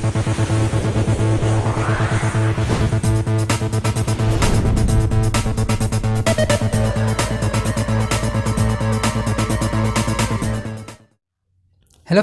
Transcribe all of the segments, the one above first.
Hello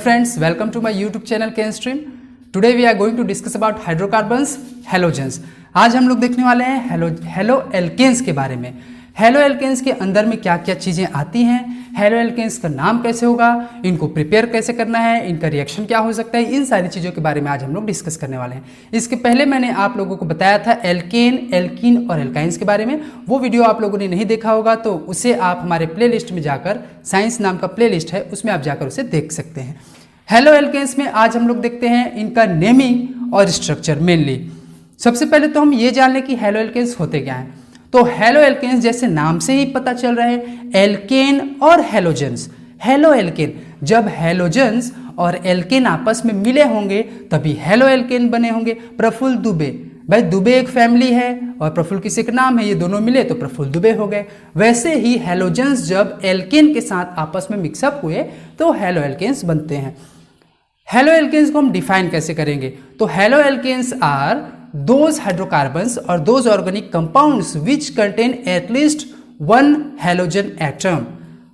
friends, welcome to my YouTube channel Chemstream. Today we are going to discuss about hydrocarbons, halogens. आज हम लोग देखने वाले हैं हेलो एल्केन्स के बारे में। हेलो एल्केन्स के अंदर में क्या क्या चीज़ें आती हैं, हेलो एल्केन्स का नाम कैसे होगा, इनको प्रिपेयर कैसे करना है, इनका रिएक्शन क्या हो सकता है, इन सारी चीज़ों के बारे में आज हम लोग डिस्कस करने वाले हैं। इसके पहले मैंने आप लोगों को बताया था एल्केन, एल्कीन और एल्काइंस के बारे में। वो वीडियो आप लोगों ने नहीं देखा होगा तो उसे आप हमारे प्लेलिस्ट में जाकर, साइंस नाम का प्लेलिस्ट है उसमें आप जाकर उसे देख सकते हैं। हेलो एल्केन्स में आज हम लोग देखते हैं इनका नेमिंग और स्ट्रक्चर मेनली। सबसे पहले तो हम ये जान लें कि हेलो एल्केन्स होते क्या हैं। तो हेलो एल्केन्स जैसे नाम से ही पता चल रहा है, एल्केन और हेलोजेंस। हेलो एल्केन, जब हेलोजेंस और एल्केन आपस में मिले होंगे तभी हेलो एल्केन बने होंगे। प्रफुल्ल दुबे, भाई दुबे एक फैमिली है और प्रफुल्ल किसी का नाम है, ये दोनों मिले तो प्रफुल्ल दुबे हो गए। वैसे ही हेलोजेंस जब एल्केन के साथ आपस में मिक्सअप हुए तो हेलो एल्केन्स बनते हैं। हेलो एल्केन्स को हम डिफाइन कैसे करेंगे? तो haloalkanes are those hydrocarbons और those organic compounds which contain at least one halogen atom.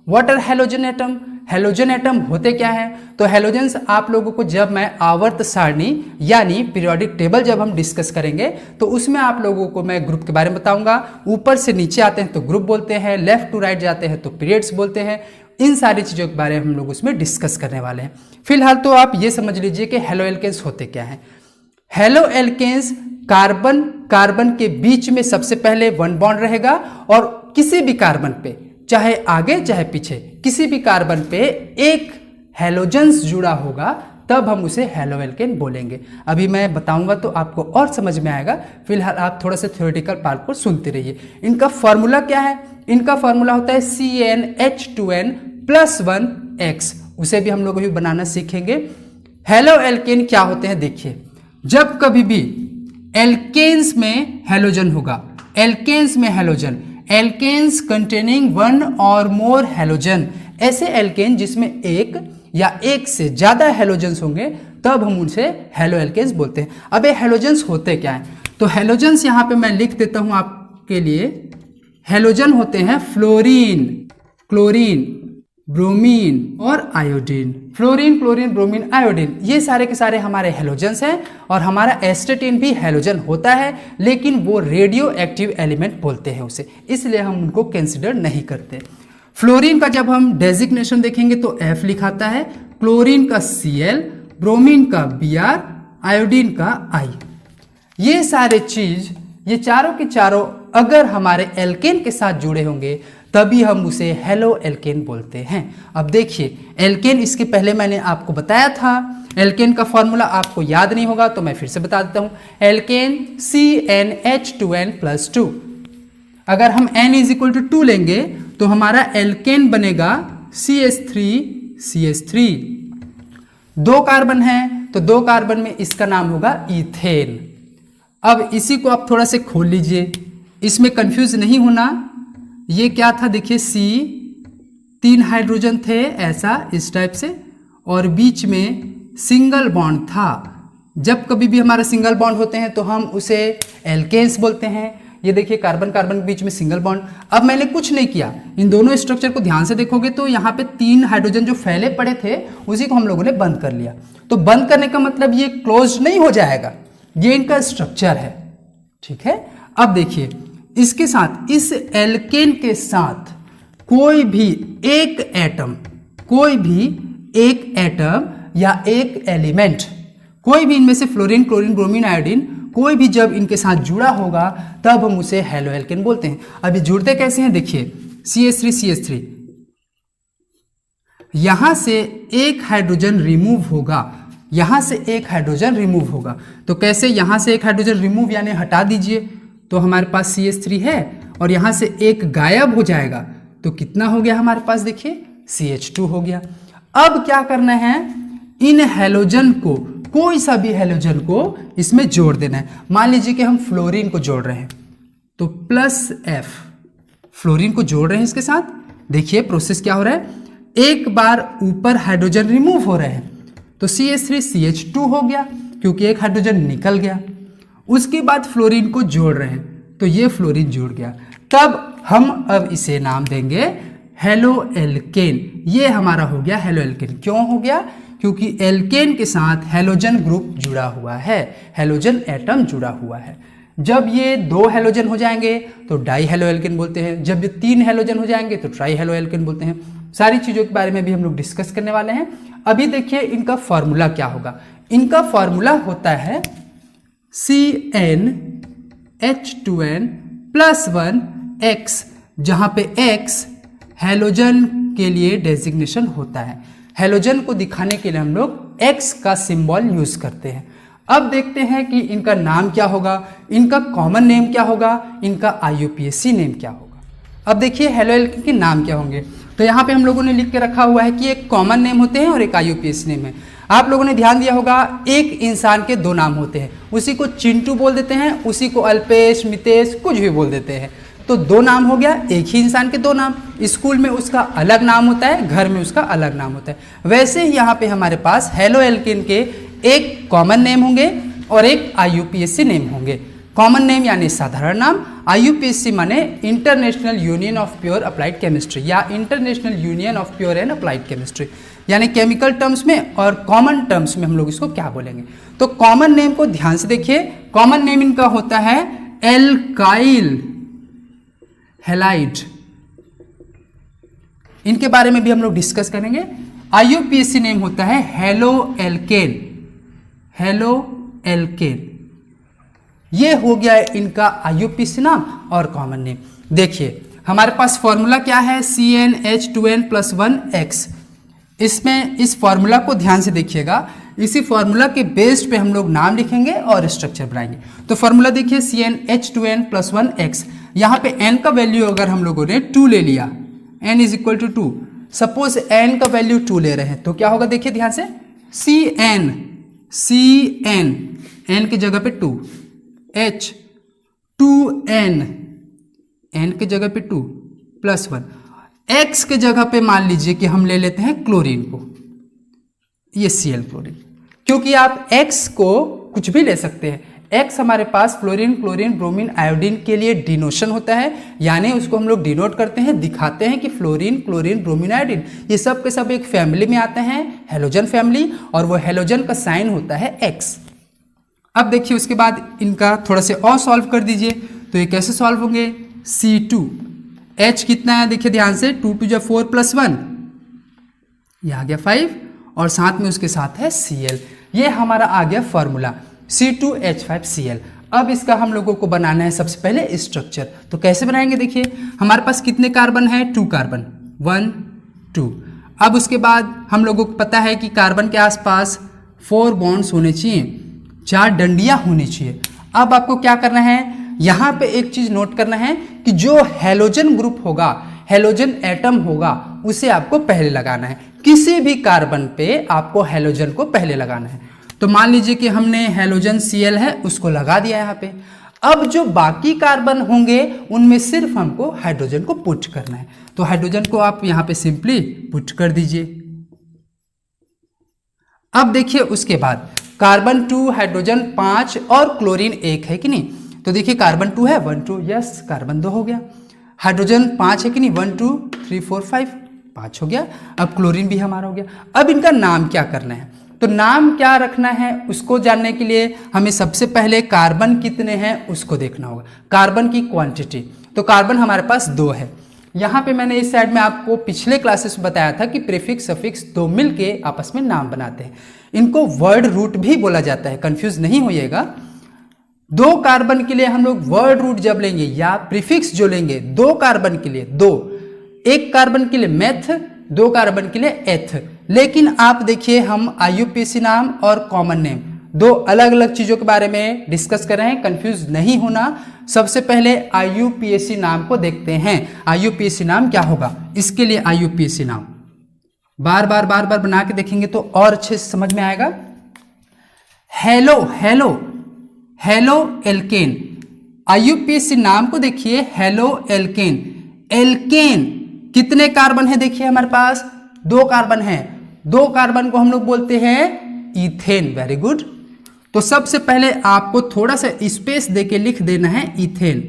What are halogen atom? Halogen atom होते क्या है? तो हेलोजेंस आप लोगों को जब मैं आवर्त सारणी यानी पीरियोडिक टेबल जब हम डिस्कस करेंगे तो उसमें आप लोगों को मैं ग्रुप के बारे में बताऊंगा। ऊपर से नीचे आते हैं तो ग्रुप बोलते हैं, लेफ्ट टू राइट जाते हैं तो पीरियड्स बोलते हैं। इन सारी चीज़ों के बारे में हम लोग उसमें डिस्कस करने वाले हैं। फिलहाल तो आप ये समझ लीजिए कि हेलो एल्केन्स होते क्या हैं। हेलो एल्केन्स कार्बन कार्बन के बीच में सबसे पहले वन बॉन्ड रहेगा और किसी भी कार्बन पे, चाहे आगे चाहे पीछे, किसी भी कार्बन पे एक हेलोजेंस जुड़ा होगा तब हम उसे हेलो एल्केन बोलेंगे। अभी मैं बताऊंगा तो आपको और समझ में आएगा। फिलहाल आप थोड़ा सा थ्योरेटिकल पार्ट को सुनते रहिए। इनका फॉर्मूला क्या है? इनका फॉर्मूला होता है CnH2n+1x। उसे भी हम लोग अभी बनाना सीखेंगे। हेलो एल्केन क्या होते हैं देखिए, जब कभी भी एल्केन्स में हेलोजन होगा, एल्केन्स में हेलोजन, एल्केन्स कंटेनिंग वन और मोर हेलोजन, ऐसे एल्केन जिसमें एक या एक से ज्यादा हेलोजेंस होंगे तब हम उनसे हेलो एल्केन्स बोलते हैं। अब ये हेलोजेंस होते क्या हैं? तो हेलोजेंस यहां पे मैं लिख देता हूं आपके लिए। हेलोजन होते हैं फ्लोरीन, क्लोरीन, ब्रोमीन और iodine. Fluorine, chlorine, bromine, iodine, ये सारे के सारे हमारे हेलोजेंस हैं। और हमारा एस्टेटिन भी हेलोजन होता है, लेकिन वो रेडियो एक्टिव एलिमेंट बोलते हैं उसे, इसलिए हम उनको कंसिडर नहीं करते। फ्लोरीन का जब हम डेजिग्नेशन देखेंगे तो F लिखाता है, क्लोरीन का Cl, ब्रोमीन का Br, आयोडीन का I। ये सारे चीज, ये चारों के चारों अगर हमारे एल्केन के साथ जुड़े होंगे तभी हम उसे हेलो एल्केन बोलते हैं। अब देखिए एल्केन, इसके पहले मैंने आपको बताया था, एल्केन का फॉर्मूला आपको याद नहीं होगा तो मैं फिर से बता देता हूं। Alkene CnH2n+2। अगर हम n=2 लेंगे तो हमारा एल्केन बनेगा CH3CH3। 2 कार्बन है तो 2 कार्बन में इसका नाम होगा इथेन। अब इसी को आप थोड़ा से खोल लीजिए, इसमें कंफ्यूज नहीं होना। ये क्या था देखिए, C 3 हाइड्रोजन थे ऐसा इस टाइप से और बीच में सिंगल बॉन्ड था। जब कभी भी हमारा सिंगल बॉन्ड होते हैं तो हम उसे एल्केन्स बोलते हैं। ये देखिए कार्बन कार्बन के बीच में सिंगल बॉन्ड। अब मैंने कुछ नहीं किया, इन दोनों स्ट्रक्चर को ध्यान से देखोगे तो यहाँ पे 3 हाइड्रोजन जो फैले पड़े थे उसी को हम लोगों ने बंद कर लिया। तो बंद करने का मतलब ये क्लोज नहीं हो जाएगा, ये इनका स्ट्रक्चर है, ठीक है। अब देखिए इसके साथ, इस एल्केन के साथ कोई भी एक एटम, कोई भी एक एटम या एक एलिमेंट, कोई भी इनमें से फ्लोरीन, क्लोरीन, ब्रोमीन, आयोडीन, कोई भी जब इनके साथ जुड़ा होगा तब हम उसे हेलो एल्केन बोलते हैं। अभी जुड़ते कैसे हैं देखिए, CH3CH3, यहां से एक हाइड्रोजन रिमूव होगा, यहां से एक हाइड्रोजन रिमूव होगा। तो कैसे? यहां से एक हाइड्रोजन रिमूव यानी हटा दीजिए तो हमारे पास CH3 है और यहां से एक गायब हो जाएगा तो कितना हो गया हमारे पास देखिए, CH2 हो गया। अब क्या करना है, इन हेलोजन को, कोई सा भी हेलोजन को इसमें जोड़ देना है। मान लीजिए कि हम फ्लोरीन को जोड़ रहे हैं तो +F, फ्लोरीन को जोड़ रहे हैं इसके साथ। देखिए प्रोसेस क्या हो रहा है, एक बार ऊपर हाइड्रोजन रिमूव हो रहे हैं तो CH3CH2 हो गया। क्योंकि एक हाइड्रोजन निकल गया। उसके बाद फ्लोरीन को जोड़ रहे हैं तो ये फ्लोरीन जुड़ गया, तब हम अब इसे नाम देंगे हेलो एल्केन। ये हमारा हो गया हेलो एल्केन। क्यों हो गया? क्योंकि एल्केन के साथ हेलोजन ग्रुप जुड़ा हुआ है, हेलोजन एटम जुड़ा हुआ है। जब ये 2 हेलोजन हो जाएंगे तो डाई हेलो एल्केन बोलते हैं, जब ये 3 हेलोजन हो जाएंगे तो ट्राई हेलो एल्केन बोलते हैं। सारी चीज़ों के बारे में भी हम लोग डिस्कस करने वाले हैं। अभी देखिए इनका फॉर्मूला क्या होगा। इनका फॉर्मूला होता है CnH2n+1x, जहाँ पे x हेलोजन के लिए डेजिग्नेशन होता है। हेलोजन को दिखाने के लिए हम लोग x का सिंबल यूज करते हैं। अब देखते हैं कि इनका नाम क्या होगा, इनका कॉमन नेम क्या होगा, इनका IUPAC नेम क्या होगा। अब देखिए हेलो एल्केन के नाम क्या होंगे। तो यहाँ पे हम लोगों ने लिख के रखा हुआ है कि एक कॉमन नेम होते हैं और एक IUPAC नेम है। आप लोगों ने ध्यान दिया होगा एक इंसान के 2 नाम होते हैं, उसी को चिंटू बोल देते हैं, उसी को अल्पेश, मितेश, कुछ भी बोल देते हैं। तो 2 नाम हो गया, एक ही इंसान के 2 नाम। स्कूल में उसका अलग नाम होता है, घर में उसका अलग नाम होता है। वैसे ही यहाँ पे हमारे पास हेलो एल्केन के एक कॉमन नेम होंगे और एक IUPAC नेम होंगे। कॉमन नेम यानी साधारण नाम, IUPAC माने International Union of Pure Applied Chemistry या International Union of Pure and Applied Chemistry, यानी केमिकल टर्म्स में और कॉमन टर्म्स में हम लोग इसको क्या बोलेंगे। तो कॉमन नेम को ध्यान से देखिए। कॉमन नेम इनका होता है एल्काइल हैलाइड। इनके बारे में भी हम लोग डिस्कस करेंगे। IUPAC नेम होता है हेलो एल्केन, हेलो एल्केन। ये हो गया इनका IUPAC नाम और कॉमन नेम। देखिए हमारे पास फॉर्मूला क्या है, CnH2n+1x। इसमें इस फॉर्मूला को ध्यान से देखिएगा। इसी फॉर्मूला के बेस्ड पे हम लोग नाम लिखेंगे और स्ट्रक्चर बनाएंगे। तो फॉर्मूला देखिए CnH2n+1x। यहाँ पे n का वैल्यू अगर हम लोगों ने 2 ले लिया, n = 2, सपोज n का वैल्यू 2 ले रहे हैं तो क्या होगा, देखिए ध्यान से, Cn n की जगह पे 2, H2n n की जगह पे 2 +1, x के जगह पे मान लीजिए कि हम ले लेते हैं क्लोरीन को, ये Cl क्लोरीन। क्योंकि आप x को कुछ भी ले सकते हैं। x हमारे पास फ्लोरीन, क्लोरीन, ब्रोमीन, आयोडीन के लिए डिनोशन होता है, यानी उसको हम लोग डिनोट करते हैं, दिखाते हैं कि फ्लोरीन, क्लोरीन, ब्रोमीन, आयोडीन ये सब के सब एक फैमिली में आते हैं, हेलोजन फैमिली, और वो हेलोजन का साइन होता है x। अब देखिए उसके बाद इनका थोड़ा से और सॉल्व कर दीजिए। तो ये कैसे सॉल्व होंगे, C2, H कितना है देखिए ध्यान से, 2 × 4 + 1, ये आ गया 5, और साथ में उसके साथ है Cl। ये हमारा आ गया फॉर्मूला C2H5Cl। अब इसका हम लोगों को बनाना है सबसे पहले स्ट्रक्चर। तो कैसे बनाएंगे, देखिए हमारे पास कितने कार्बन है, 2 कार्बन, 1 2। अब उसके बाद हम लोगों को पता है कि कार्बन के आसपास 4 बॉन्ड्स होने चाहिए, 4 डंडियां होनी चाहिए। अब आपको क्या करना है, यहाँ पे एक चीज नोट करना है कि जो हेलोजन ग्रुप होगा, हेलोजन एटम होगा, उसे आपको पहले लगाना है। किसी भी कार्बन पे आपको हेलोजन को पहले लगाना है। तो मान लीजिए कि हमने हेलोजन Cl है उसको लगा दिया यहाँ पे। अब जो बाकी कार्बन होंगे उनमें सिर्फ हमको हाइड्रोजन को पुट करना है। तो हाइड्रोजन को आप यहाँ पे सिंपली पुट कर दीजिए। अब देखिए उसके बाद कार्बन 2, हाइड्रोजन 5 और क्लोरीन 1 है कि नहीं। तो देखिए कार्बन 2 है, 1 2, यस कार्बन 2 हो गया। हाइड्रोजन 5 है कि नहीं, 1 2 3 4 5, 5 हो गया। अब क्लोरीन भी हमारा हो गया। अब इनका नाम क्या करना है, तो नाम क्या रखना है उसको जानने के लिए हमें सबसे पहले कार्बन कितने हैं उसको देखना होगा, कार्बन की क्वांटिटी। तो कार्बन हमारे पास 2 है। यहाँ पे मैंने इस साइड में आपको पिछले क्लासेस में बताया था कि प्रीफिक्स सफिक्स 2 मिल के आपस में नाम बनाते हैं। इनको वर्ड रूट भी बोला जाता है, कंफ्यूज नहीं होइएगा। 2 कार्बन के लिए हम लोग वर्ड रूट जब लेंगे या प्रीफिक्स जो लेंगे, 2 कार्बन के लिए 2, 1 कार्बन के लिए मेथ, 2 कार्बन के लिए एथ। लेकिन आप देखिए हम IUPAC नाम और कॉमन नेम 2 अलग अलग चीजों के बारे में डिस्कस कर रहे हैं, कंफ्यूज नहीं होना। सबसे पहले IUPAC नाम को देखते हैं। IUPAC नाम क्या होगा, इसके लिए IUPAC नाम बार बार बना के देखेंगे तो और अच्छे से समझ में आएगा। हेलो एल्केन, IUPAC नाम को देखिए, हेलो एल्केन। एल्केन कितने कार्बन है, देखिए हमारे पास 2 कार्बन है। 2 कार्बन को हम लोग बोलते हैं इथेन, वेरी गुड। तो सबसे पहले आपको थोड़ा सा स्पेस देके लिख देना है इथेन।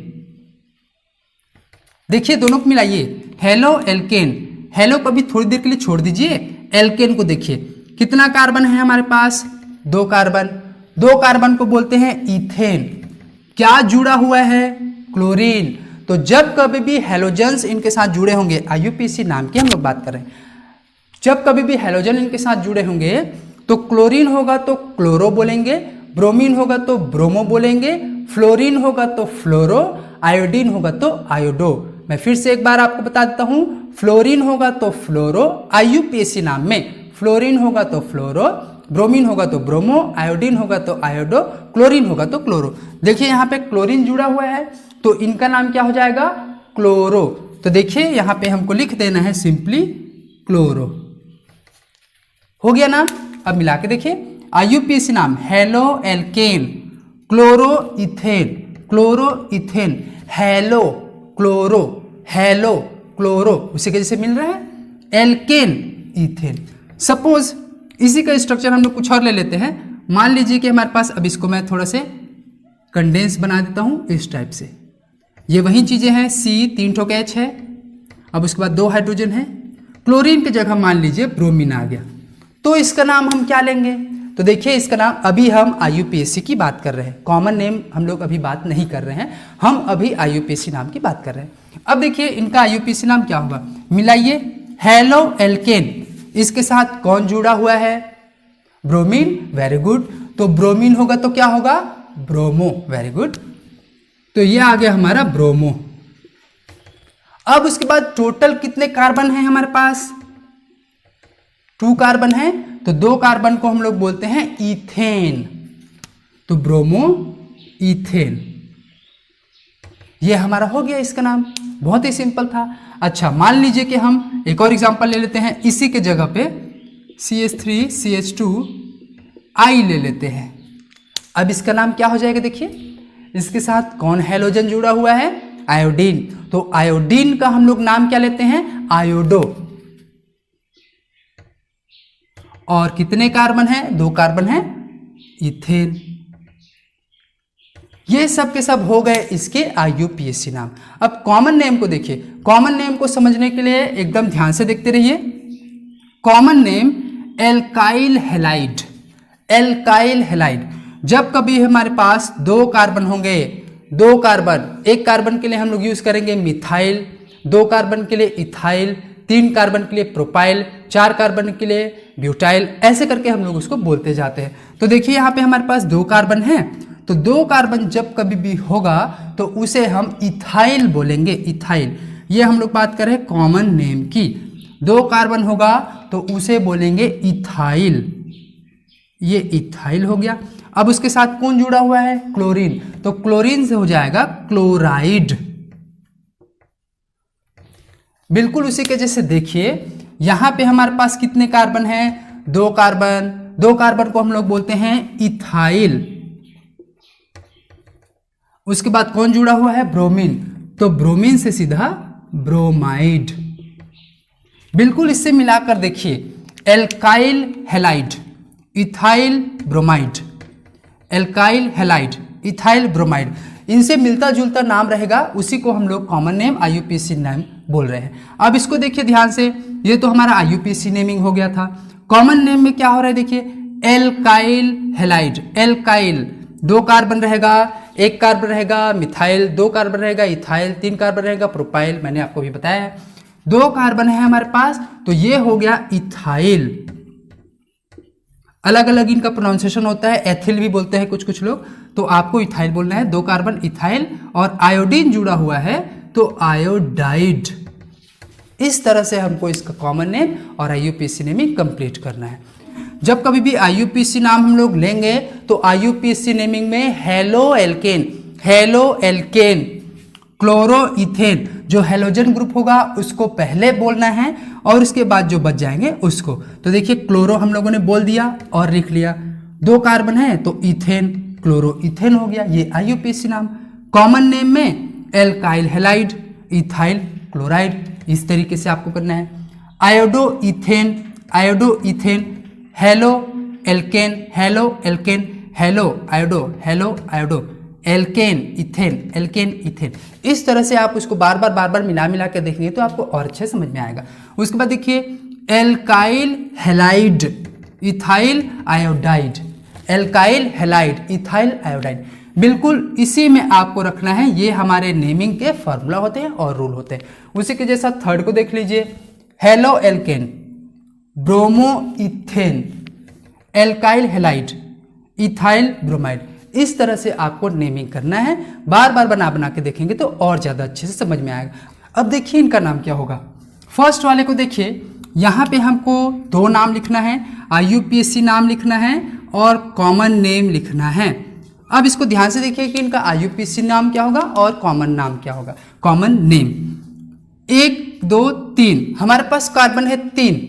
देखिए दोनों को मिलाइए, हेलो एल्केन, हेलो को भी थोड़ी देर के लिए छोड़ दीजिए, एल्केन को देखिए कितना कार्बन है हमारे पास, 2 कार्बन, 2 कार्बन को बोलते हैं इथेन। क्या जुड़ा हुआ है, क्लोरीन। तो जब कभी भी हेलोजेंस इनके साथ जुड़े होंगे, IUPAC नाम की हम लोग बात कर रहे हैं, जब कभी भी हेलोजन इनके साथ जुड़े होंगे तो क्लोरीन होगा तो क्लोरो बोलेंगे, ब्रोमीन होगा तो ब्रोमो बोलेंगे, फ्लोरीन होगा तो फ्लोरो, आयोडीन होगा तो आयोडो। मैं फिर से एक बार आपको बता देता हूं, फ्लोरीन होगा तो फ्लोरो IUPAC नाम में, फ्लोरीन होगा तो फ्लोरो, ब्रोमीन होगा तो ब्रोमो, आयोडीन होगा तो आयोडो, क्लोरीन होगा तो क्लोरो। देखिए यहाँ पे क्लोरीन जुड़ा हुआ है तो इनका नाम क्या हो जाएगा, क्लोरो। तो देखिए यहाँ पे हमको लिख देना है सिंपली क्लोरो। हो गया नाम। अब मिला के देखिए, IUPAC नाम halo alkane, chloro ethane, chloro ethane, hello chloro, hello chloro, उसी के जैसे मिल रहा है, एल्केन इथेन। सपोज इसी का स्ट्रक्चर हम लोग कुछ और ले लेते हैं। मान लीजिए कि हमारे पास, अब इसको मैं थोड़ा से कंडेंस बना देता हूं इस टाइप से, ये वही चीजें हैं, C 3 ठो H है, अब उसके बाद 2 हाइड्रोजन है, क्लोरीन की जगह मान लीजिए ब्रोमीन आ गया, तो इसका नाम हम क्या लेंगे। तो देखिए इसका नाम, अभी हम IUPAC की बात कर रहे हैं, कॉमन नेम हम लोग अभी बात नहीं कर रहे हैं, हम अभी IUPAC नाम की बात कर रहे हैं। अब देखिए इनका IUPAC नाम क्या होगा, मिलाइए, हेलो एल्केन, इसके साथ कौन जुड़ा हुआ है, ब्रोमीन, वेरी गुड, तो ब्रोमीन होगा तो क्या होगा, ब्रोमो, वेरी गुड, तो ये आ गया हमारा ब्रोमो। अब उसके बाद टोटल कितने कार्बन है हमारे पास, 2 कार्बन है, तो 2 कार्बन को हम लोग बोलते हैं इथेन, तो ब्रोमो इथेन, ये हमारा हो गया इसका नाम, बहुत ही सिंपल था। अच्छा मान लीजिए कि हम एक और एग्जांपल ले लेते हैं, इसी के जगह पे CH3CH2 I ले लेते हैं। अब इसका नाम क्या हो जाएगा, देखिए इसके साथ कौन हैलोजन जुड़ा हुआ है, आयोडीन, तो आयोडीन का हम लोग नाम क्या लेते हैं, आयोडो। और कितने कार्बन है, 2 कार्बन है, इथेन। ये सब के सब हो गए इसके IUPAC नाम। अब कॉमन नेम को देखिए, कॉमन नेम को समझने के लिए एकदम ध्यान से देखते रहिए। Common name alkyl halide, alkyl halide. जब कभी हमारे पास 2 कार्बन होंगे, 2 कार्बन, 1 कार्बन के लिए हम लोग यूज करेंगे मिथाइल, 2 कार्बन के लिए इथाइल, 3 कार्बन के लिए प्रोपाइल, 4 कार्बन के लिए ब्यूटाइल, ऐसे करके हम लोग उसको बोलते जाते हैं। तो देखिए यहाँ पे हमारे पास 2 कार्बन है, तो 2 कार्बन जब कभी भी होगा तो उसे हम इथाइल बोलेंगे, इथाइल। ये हम लोग बात कर रहे हैं कॉमन नेम की। 2 कार्बन होगा तो उसे बोलेंगे इथाइल, ये इथाइल हो गया। अब उसके साथ कौन जुड़ा हुआ है, क्लोरीन, तो क्लोरीन से हो जाएगा क्लोराइड। बिल्कुल उसी के जैसे देखिए यहां पे हमारे पास कितने कार्बन हैं, 2 कार्बन, 2 कार्बन को हम लोग बोलते हैं इथाइल। उसके बाद कौन जुड़ा हुआ है, ब्रोमीन, तो ब्रोमीन से सीधा ब्रोमाइड। बिल्कुल इससे मिलाकर देखिए, alkyl halide, ethyl bromide, alkyl halide, ethyl bromide, इनसे मिलता जुलता नाम रहेगा, उसी को हम लोग कॉमन नेम IUPAC नेम बोल रहे हैं। अब इसको देखिए ध्यान से, ये तो हमारा IUPAC नेमिंग हो गया था। कॉमन नेम में क्या हो रहा है, देखिए एल्काइल हैलाइड, एल्काइल, 2 कार्बन रहेगा, 1 कार्बन रहेगा मिथाइल, 2 कार्बन रहेगा इथाइल, 3 कार्बन रहेगा प्रोपाइल, मैंने आपको भी बताया है। 2 कार्बन है हमारे पास, तो ये हो गया इथाइल। अलग अलग इनका प्रोनाउंसिएशन होता है, एथिल भी बोलते हैं कुछ कुछ लोग, तो आपको इथाइल बोलना है। 2 कार्बन इथाइल, और आयोडीन जुड़ा हुआ है तो आयोडाइड। इस तरह से हमको इसका कॉमन नेम और IUPAC नेमिंग कंप्लीट करना है। जब कभी भी IUPAC नाम हम लोग लेंगे तो IUPAC नेमिंग में hello alkane, halo alkene, chloro ethane, जो हेलोजन ग्रुप होगा उसको पहले बोलना है और उसके बाद जो बच जाएंगे उसको। तो देखिए क्लोरो हम लोगों ने बोल दिया और लिख लिया, 2 कार्बन है तो इथेन, क्लोरो इथेन हो गया, ये IUPAC नाम। कॉमन नेम में एल्काइल हैलाइड, इथाइल क्लोराइड, इस तरीके से आपको करना है। Iodo ethane, iodo ethane, halo alkane, halo alkane, halo iodo, alkane ethane. इस तरह से आप उसको बार बार मिला के देखेंगे तो आपको और अच्छे समझ में आएगा। उसके बाद देखिए alkyl halide ethyl iodide, alkyl halide ethyl iodide, बिल्कुल इसी में आपको रखना है। ये हमारे नेमिंग के फॉर्मूला होते हैं और रूल होते हैं। उसी के जैसा थर्ड को देख लीजिए, halo alkane, bromo ethane, alkyl halide, ethyl bromide. इस तरह से आपको नेमिंग करना है। बार बार बना के देखेंगे तो और ज़्यादा अच्छे से समझ में आएगा। अब देखिए इनका नाम क्या होगा। फर्स्ट वाले को देखिए, यहाँ पे हमको 2 नाम लिखना है, IUPAC नाम लिखना है और कॉमन नेम लिखना है। अब इसको ध्यान से देखिए कि इनका IUPAC नाम क्या होगा और कॉमन नाम क्या होगा। कॉमन नेम 1 2 3, हमारे पास कार्बन है 3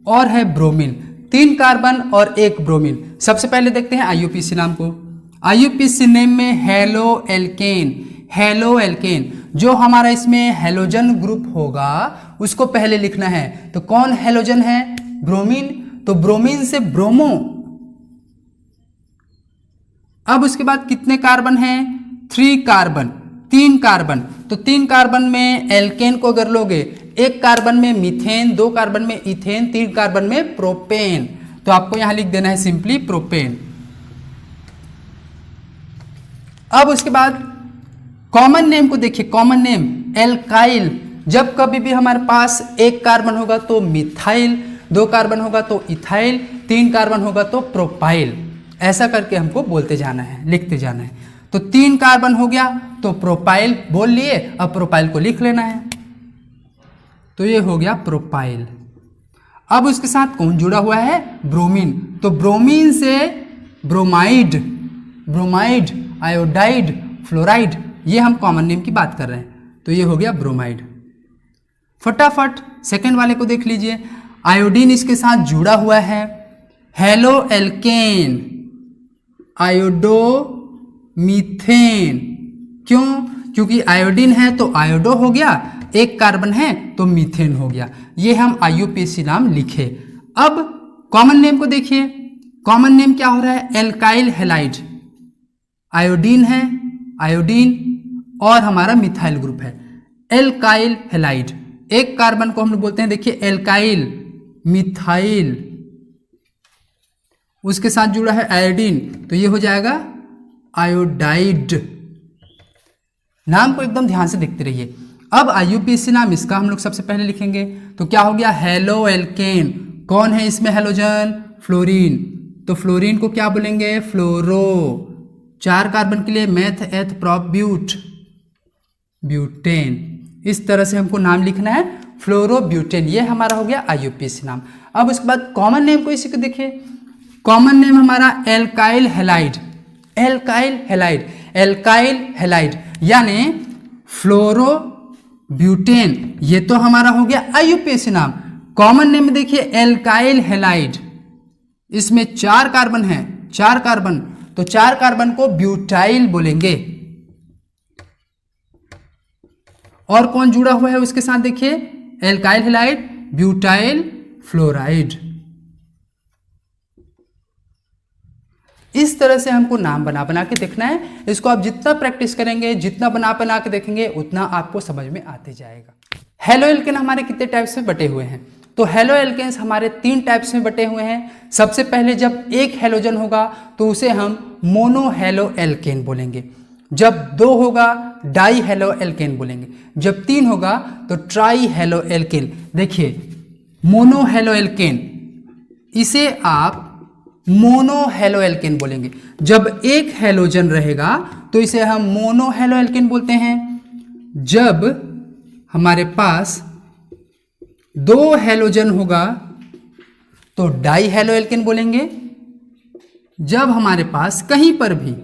और है ब्रोमीन, 3 कार्बन और 1 ब्रोमीन। सबसे पहले देखते हैं IUPAC नाम को। IUPAC नेम में हेलो एल्केन, जो हमारा इसमें हेलोजन ग्रुप होगा उसको पहले लिखना है। तो कौन हेलोजन है? ब्रोमीन, तो ब्रोमीन से ब्रोमो। अब उसके बाद कितने कार्बन हैं? 3 कार्बन, 3 कार्बन। तो 3 कार्बन में एल्केन को अगर लोगे, 1 कार्बन में मीथेन, 2 कार्बन में इथेन, 3 कार्बन में प्रोपेन, तो आपको यहां लिख देना है सिंपली प्रोपेन। अब उसके बाद कॉमन नेम को देखिए, कॉमन नेम एल्काइल। जब कभी भी हमारे पास 1 कार्बन होगा तो मिथाइल, 2 कार्बन होगा तो इथाइल, 3 कार्बन होगा तो प्रोपाइल। ऐसा करके हमको बोलते जाना है, लिखते जाना है। तो 3 कार्बन हो गया तो प्रोपाइल बोल लिए, अब प्रोपाइल को लिख लेना है। तो ये हो गया प्रोपाइल। अब उसके साथ कौन जुड़ा हुआ है? ब्रोमीन। तो ब्रोमीन से ब्रोमाइड, आयोडाइड, फ्लोराइड, ये हम कॉमन नेम की बात कर रहे हैं। तो ये हो गया ब्रोमाइड। फटाफट सेकंड वाले को देख लीजिए, आयोडीन इसके साथ जुड़ा हुआ है, हेलो एल्केन, आयोडो मीथेन। क्यों? क्योंकि आयोडीन है तो आयोडो हो गया, 1 कार्बन है तो मीथेन हो गया। ये हम IUPAC नाम लिखे। अब कॉमन नेम को देखिए, कॉमन नेम क्या हो रहा है? एल्काइल हैलाइड, आयोडीन है, आयोडीन और हमारा मिथाइल ग्रुप है, एल्काइल हैलाइड। 1 कार्बन को हम लोग बोलते हैं, देखिए एल्काइल, मिथाइल, उसके साथ जुड़ा है आयोडीन, तो ये हो जाएगा आयोडाइड। नाम को एकदम ध्यान से देखते रहिए। अब IUPAC नाम इसका हम लोग सबसे पहले लिखेंगे, तो क्या हो गया? Halo alkane. कौन है इसमें हेलोजन? फ्लोरीन। तो फ्लोरीन को क्या बोलेंगे? फ्लोरो। 4 कार्बन के लिए मेथ एथ प्रोप ब्यूट, ब्यूटेन। इस तरह से हमको नाम लिखना है, फ्लोरो ब्यूटेन। ये हमारा हो गया IUPAC नाम। अब उसके बाद कॉमन नेम को इसी को देखिए, कॉमन नेम हमारा एल्काइल हैलाइड, एल्काइल हैलाइड यानी फ्लोरो ब्यूटेन। ये तो हमारा हो गया IUPAC नाम। कॉमन नेम में देखिए एल्काइल हैलाइड, इसमें 4 कार्बन है, 4 कार्बन, तो 4 कार्बन को ब्यूटाइल बोलेंगे। और कौन जुड़ा हुआ है उसके साथ? देखिए एल्काइल हैलाइड, ब्यूटाइल फ्लोराइड। इस तरह से हमको नाम बना के देखना है। इसको आप जितना प्रैक्टिस करेंगे, जितना बना के देखेंगे, उतना आपको समझ में आते जाएगा। हेलो एल्केन हमारे कितने टाइप्स में बटे हुए हैं? तो हेलो एल्केन्स हमारे 3 टाइप्स में बटे हुए हैं। सबसे पहले जब 1 हेलोजन होगा तो उसे हम मोनो हेलो एल्केन बोलेंगे। जब 2 होगा डाई हेलो एल्केन बोलेंगे। जब 3 होगा तो ट्राई हेलो एल्केन। देखिए मोनो हेलो एल्केन, इसे आप मोनो हेलो एल्केन बोलेंगे। जब 1 हेलोजन रहेगा तो इसे हम मोनो हेलो एल्केन बोलते हैं। जब हमारे पास 2 हेलोजन होगा तो डाई हेलो एल्केन बोलेंगे। जब हमारे पास कहीं पर भी,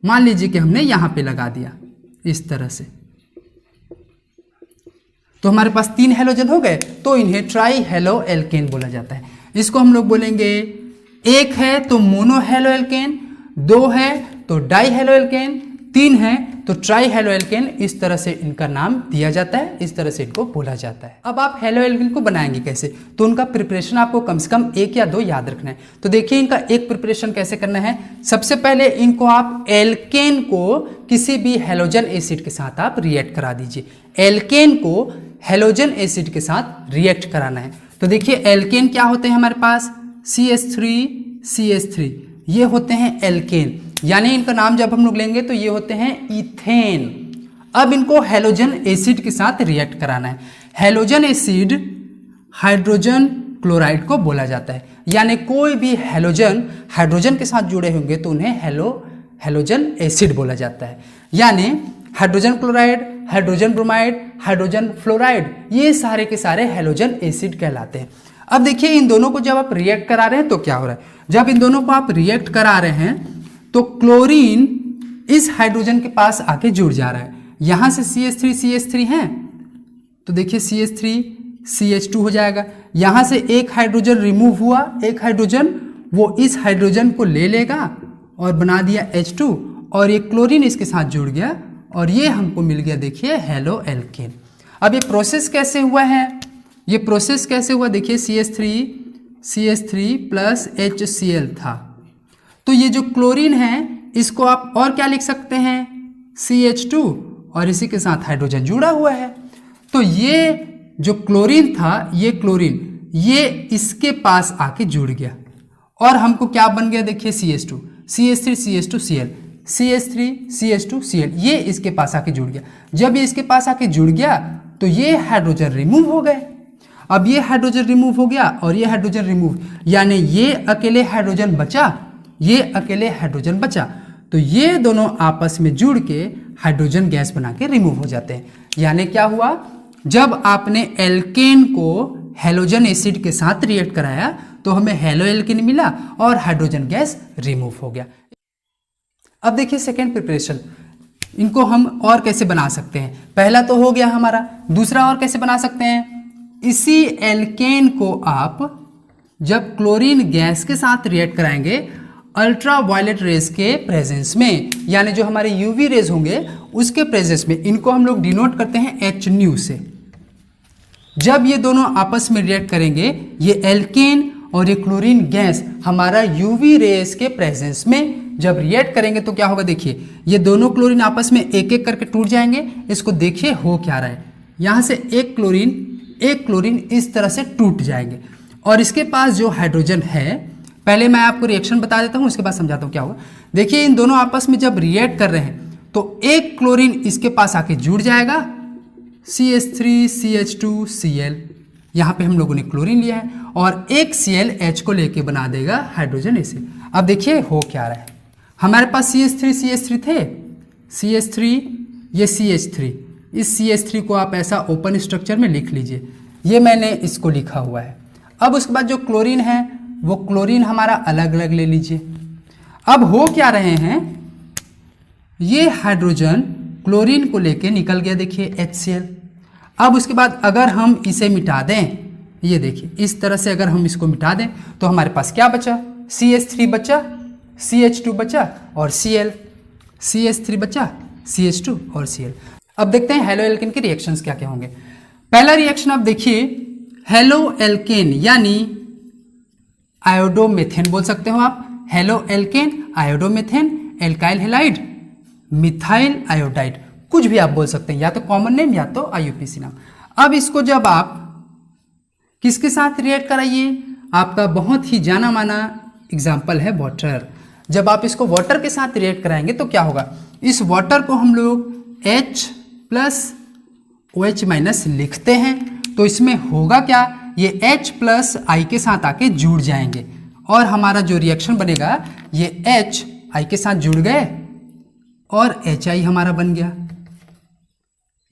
मान लीजिए कि हमने यहां पे लगा दिया इस तरह से, तो हमारे पास 3 हेलोजन हो गए तो इन्हें ट्राई हेलो एल्केन बोला जाता है। इसको हम लोग बोलेंगे 1 है तो मोनो हेलो एल्केन, 2 है तो डाई हेलो एल्केन, 3 हैं तो ट्राई हेलो एल्केन इस तरह से इनका नाम दिया जाता है, इस तरह से इनको बोला जाता है। अब आप हेलो एल्केन को बनाएंगे कैसे, तो उनका प्रिपरेशन आपको कम से कम 1 या 2 याद रखना है। तो देखिए इनका एक प्रिपरेशन कैसे करना है। सबसे पहले इनको आप एल्केन को किसी भी हेलोजन एसिड के साथ आप रिएक्ट करा दीजिए। एल्केन को हेलोजन एसिड के साथ रिएक्ट कराना है। तो देखिए एल्केन क्या होते हैं हमारे पास, CH3 ये होते हैं एल्केन, यानी इनका नाम जब हम लोग लेंगे तो ये होते हैं इथेन। अब इनको हेलोजन एसिड के साथ रिएक्ट कराना है। हेलोजन एसिड हाइड्रोजन क्लोराइड को बोला जाता है, यानी कोई भी हेलोजन हाइड्रोजन के साथ जुड़े होंगे तो उन्हें हेलोजन एसिड बोला जाता है। यानी hydrogen chloride, hydrogen bromide, hydrogen fluoride, ये सारे के सारे हेलोजन एसिड कहलाते हैं। अब देखिए इन दोनों को जब आप रिएक्ट करा रहे हैं तो क्या हो रहा है, जब इन दोनों को आप रिएक्ट करा रहे हैं तो क्लोरीन इस हाइड्रोजन के पास आके जुड़ जा रहा है। यहां से CH3 है तो देखिए CH3 CH2 हो जाएगा। यहां से एक हाइड्रोजन रिमूव हुआ, एक हाइड्रोजन वो इस हाइड्रोजन को ले लेगा और बना दिया H2 और ये क्लोरीन इसके साथ जुड़ गया और ये हमको मिल गया देखिए हेलो एल्केन। अब ये प्रोसेस कैसे हुआ है, ये प्रोसेस कैसे हुआ, देखिए CH3 प्लस HCl था, तो ये जो क्लोरीन है इसको आप और क्या लिख सकते हैं, CH2 और इसी के साथ हाइड्रोजन जुड़ा हुआ है। तो ये जो क्लोरीन था, ये क्लोरीन ये इसके पास आके जुड़ गया और हमको क्या बन गया देखिए CH2 CH3 CH2 Cl, ये इसके पास आके जुड़ गया। जब ये इसके पास आके जुड़ गया तो ये हाइड्रोजन रिमूव हो गए। अब ये हाइड्रोजन रिमूव हो गया और ये हाइड्रोजन रिमूव, यानी ये अकेले हाइड्रोजन बचा, ये अकेले हाइड्रोजन बचा, तो ये दोनों आपस में जुड़ के हाइड्रोजन गैस बना के रिमूव हो जाते हैं। यानी क्या हुआ, जब आपने एल्केन को हेलोजन एसिड के साथ रिएक्ट कराया तो हमें हेलो एल्केन मिला और हाइड्रोजन गैस रिमूव हो गया। अब देखिए सेकेंड प्रिपरेशन, इनको हम और कैसे बना सकते हैं। पहला तो हो गया हमारा, दूसरा और कैसे बना सकते हैं, इसी एल्केन को आप जब क्लोरीन गैस के साथ रिएक्ट कराएंगे अल्ट्रा वायलेट रेज के प्रेजेंस में, यानी जो हमारे यूवी रेज होंगे उसके प्रेजेंस में, इनको हम लोग डिनोट करते हैं H न्यू से। जब ये दोनों आपस में रिएक्ट करेंगे, ये एल्केन और ये क्लोरीन गैस हमारा यूवी रेज के प्रेजेंस में जब रिएक्ट करेंगे तो क्या होगा, देखिए ये दोनों क्लोरीन आपस में एक एक करके टूट जाएंगे। इसको देखिए हो क्या रहा है, यहाँ से एक क्लोरीन इस तरह से टूट जाएंगे और इसके पास जो हाइड्रोजन है, पहले मैं आपको रिएक्शन बता देता हूँ उसके बाद समझाता हूँ क्या होगा। देखिए इन दोनों आपस में जब रिएक्ट कर रहे हैं तो एक क्लोरीन इसके पास आके जुड़ जाएगा, CH3 CH2 Cl, यहाँ पे हम लोगों ने क्लोरीन लिया है और एक ClH को लेके बना देगा हाइड्रोजन एसिड। अब देखिए हो क्या रहा है, हमारे पास CH3 थे, CH3 ये CH3, इस CH3 को आप ऐसा ओपन स्ट्रक्चर में लिख लीजिए, ये मैंने इसको लिखा हुआ है। अब उसके बाद जो क्लोरीन है वो क्लोरीन हमारा अलग अलग ले लीजिए। अब हो क्या रहे हैं, ये हाइड्रोजन क्लोरीन को लेके निकल गया देखिए HCl। अब उसके बाद अगर हम इसे मिटा दें, ये देखिए इस तरह से अगर हम इसको मिटा दें तो हमारे पास क्या बचा, CH3 बचा, CH2 बचा और Cl, CH3 बचा, CH2 और Cl। अब देखते हैं हेलो एल्केन के रिएक्शंस क्या क्या होंगे। पहला रिएक्शन आप देखिए, हेलो एल्केन यानी आयोडोमेथेन बोल सकते हो आप, haloalkane, iodomethane, alkyl halide, methyl iodide, कुछ भी आप बोल सकते हैं, या तो कॉमन नेम या तो IUPAC नाम। अब इसको जब आप किसके साथ रिएक्ट कराइए, आपका बहुत ही जाना माना एग्जाम्पल है वाटर। जब आप इसको वाटर के साथ रिएक्ट कराएंगे तो क्या होगा, इस वाटर को हम लोग H प्लस OH माइनस लिखते हैं, तो इसमें होगा क्या, ये H प्लस I के साथ आके जुड़ जाएंगे और हमारा जो रिएक्शन बनेगा ये H I के साथ जुड़ गए और HI हमारा बन गया।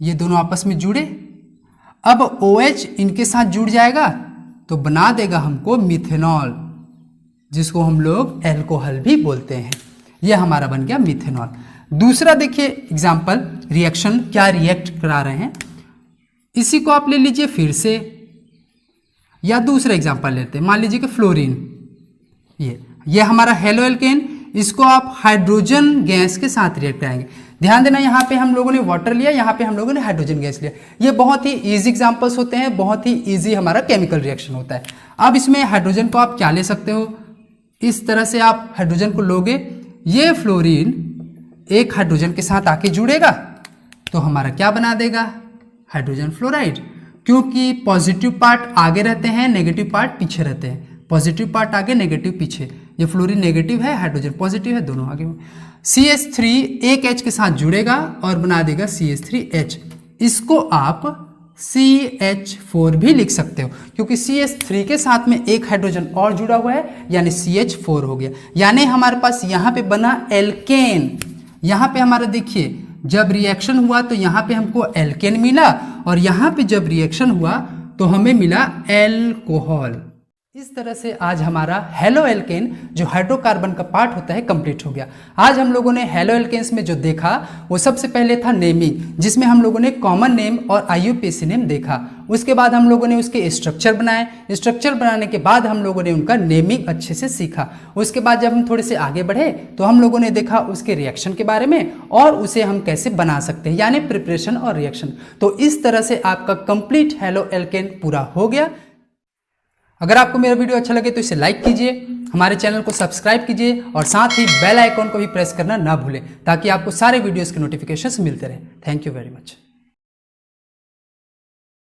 ये दोनों आपस में जुड़े, अब OH इनके साथ जुड़ जाएगा तो बना देगा हमको मिथेनॉल, जिसको हम लोग एल्कोहल भी बोलते हैं। ये हमारा बन गया मिथेनॉल। दूसरा देखिए एग्जाम्पल, रिएक्शन क्या रिएक्ट करा रहे हैं, इसी को आप ले लीजिए फिर से, या दूसरा एग्जाम्पल लेते हैं, मान लीजिए कि फ्लोरीन, ये हमारा हेलो एल्केन, इसको आप हाइड्रोजन गैस के साथ रिएक्ट कराएंगे। ध्यान देना, यहाँ पे हम लोगों ने वाटर लिया, यहाँ पे हम लोगों ने हाइड्रोजन गैस लिया। ये बहुत ही इजी एग्जांपल्स होते हैं, बहुत ही इजी हमारा केमिकल रिएक्शन होता है। अब इसमें हाइड्रोजन को आप क्या ले सकते हो, इस तरह से आप हाइड्रोजन को लोगे, ये फ्लोरीन एक हाइड्रोजन के साथ आके जुड़ेगा तो हमारा क्या बना देगा, हाइड्रोजन फ्लोराइड। क्योंकि पॉजिटिव पार्ट आगे रहते हैं, नेगेटिव पार्ट पीछे रहते हैं, पॉजिटिव पार्ट आगे, नेगेटिव पीछे। ये फ्लोरीन नेगेटिव है, हाइड्रोजन पॉजिटिव है, दोनों आगे। CH3 एक H के साथ जुड़ेगा और बना देगा CH3H। इसको आप CH4 भी लिख सकते हो, क्योंकि CH3 के साथ में एक हाइड्रोजन और जुड़ा हुआ है, यानी CH4 हो गया। यानी हमारे पास यहाँ पे बना एल्केन। यहाँ पे हमारा देखिए, जब रिएक्शन हुआ तो यहाँ पे हमको एल्केन मिला, और यहाँ पे जब रिएक्शन हुआ तो हमें मिला एल्कोहल। इस तरह से आज हमारा हेलो एल्केन जो हाइड्रोकार्बन का पार्ट होता है कंप्लीट हो गया। आज हम लोगों ने हेलो एल्केन्स में जो देखा वो सबसे पहले था नेमिंग, जिसमें हम लोगों ने कॉमन नेम और IUPAC नेम देखा। उसके बाद हम लोगों ने उसके स्ट्रक्चर बनाए, स्ट्रक्चर बनाने के बाद हम लोगों ने उनका नेमिंग अच्छे से सीखा। उसके बाद जब हम थोड़े से आगे बढ़े तो हम लोगों ने देखा उसके रिएक्शन के बारे में और उसे हम कैसे बना सकते हैं, यानी प्रिपरेशन और रिएक्शन। तो इस तरह से आपका कंप्लीट हेलो एल्केन पूरा हो गया। अगर आपको मेरा वीडियो अच्छा लगे तो इसे लाइक कीजिए, हमारे चैनल को सब्सक्राइब कीजिए और साथ ही बेल आइकॉन को भी प्रेस करना ना भूलें, ताकि आपको सारे वीडियोस के नोटिफिकेशंस मिलते रहें। Thank you very much.